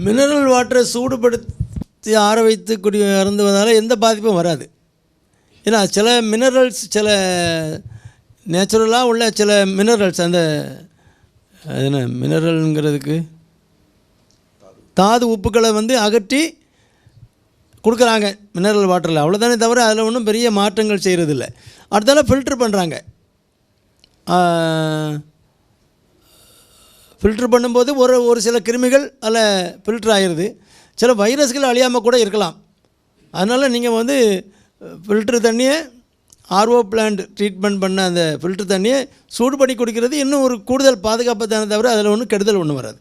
Mineral வாட்டரை சூடுபடுத்தி ஆற வைத்து குடி அருந்துவதால் எந்த பாதிப்பும் வராது. ஏன்னா சில மினரல்ஸ், சில நேச்சுரலாக உள்ள சில மினரல்ஸ், அந்த என்ன மினரல்ங்கிறதுக்கு தாது உப்புக்களை அகற்றி கொடுக்குறாங்க மினரல் வாட்டரில், அவ்வளோதானே தவிர அதில் ஒன்றும் பெரிய மாற்றங்கள் செய்கிறதில்ல. அடுத்தால ஃபில்ட்ரு பண்ணுறாங்க. ஃபில்ட்ரு பண்ணும்போது ஒரு சில கிருமிகள் அதில் ஃபில்ட்ரு ஆகிடுது. சில வைரஸ்கள் அழியாமல் கூட இருக்கலாம். அதனால் நீங்கள் ஃபில்ட்ரு தண்ணியை ஆர்ஓ பிளான்ட் ட்ரீட்மெண்ட் பண்ண அந்த ஃபில்ட்ரு தண்ணியை சூடு பண்ணி குடிக்கிறது இன்னும் ஒரு கூடுதல் பாதுகாப்பு தானே தவிர அதில் ஒன்றும் கெடுதல் ஒன்றும் வராது.